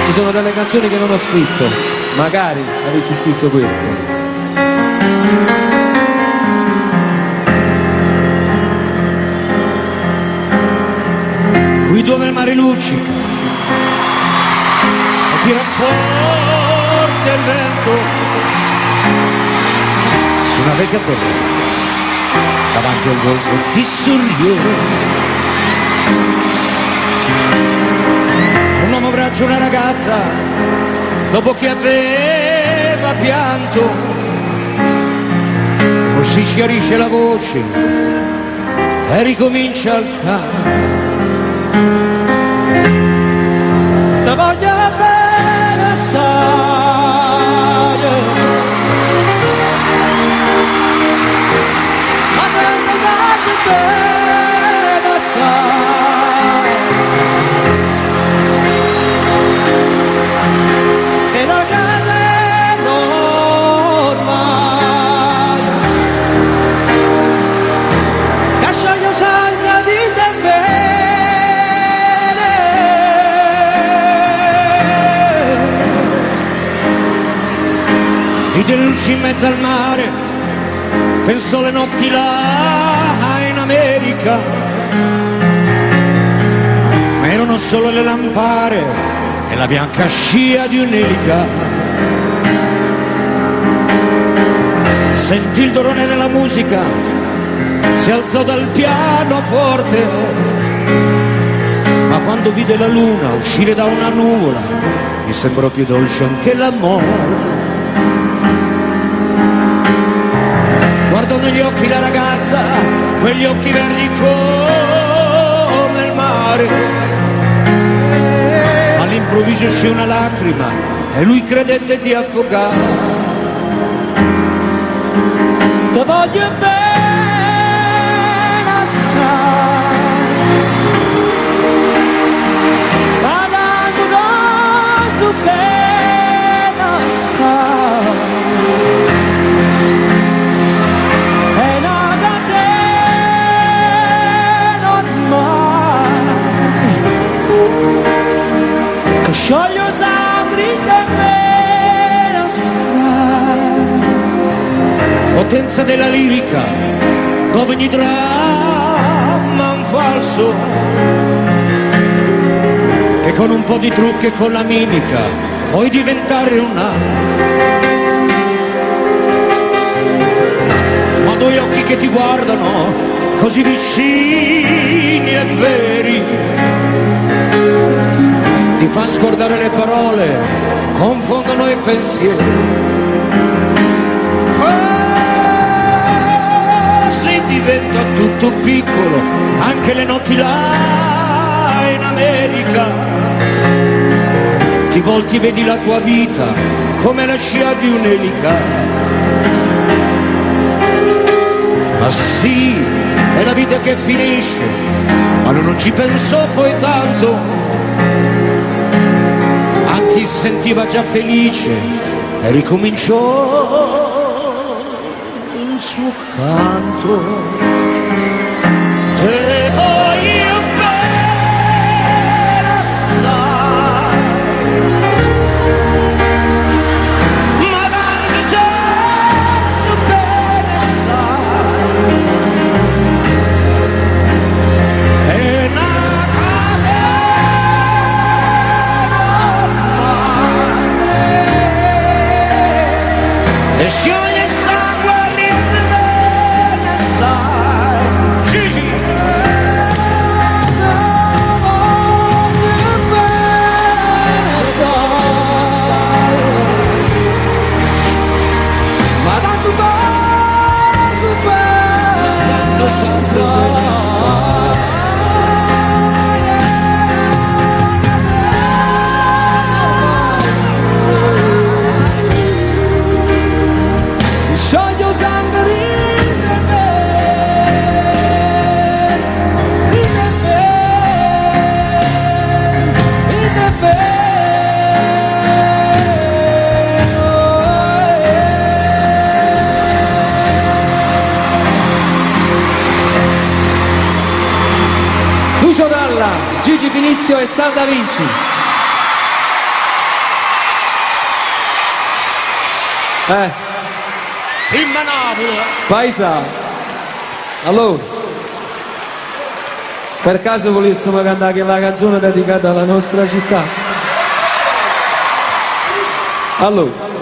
Ci sono delle canzoni che non ho scritto, magari avessi scritto questo. Qui dove il mare luccica e tira forte il vento su una vecchia torretta davanti al golfo di Sorrento. Un uomo abbraccia una ragazza dopo che aveva pianto, poi si schiarisce la voce e ricomincia il canto. Ti voglio bene assai, ma te ne voglio bene assai, e non cadremo ormai, lascio io sogno di te bene, vide luci in mezzo al mare, penso le notti là in America, ma erano solo le lampare e la bianca scia di un'elica. Sentì il dolore della musica, si alzò dal pianoforte, ma quando vide la luna uscire da una nuvola, gli sembrò più dolce anche la morte. Guardò negli occhi la ragazza, quegli occhi verdi come il mare. All'improvviso uscì una lacrima e lui credette di affogare. Ti voglio bene assai, ma tanto bene assai. Scioglie sangri che meno stai, potenza della lirica, dove ogni dramma un falso, e con un po' di trucco e con la mimica puoi diventare una. Ma due occhi che ti guardano così vicini e veri, ti fanno scordare le parole, confondono i pensieri. Così diventa tutto piccolo, anche le notti là in America. Ti volti, vedi la tua vita come la scia di un'elica. Ma sì, è la vita che finisce, ma lui non ci pensò poi tanto. Anzi, si sentiva già felice e ricominciò il suo canto. Te voglio bene assai, ma tanto bene assai, e e scioglie il sangue all'interno del sai. Gigi. Ma tanto scioglie sangre Lucio Dalla, Gigi Finizio e Sal Da Vinci. Simma Napoli. Paisa. Allora, per caso volessimo cantare la canzone dedicata alla nostra città? Allora.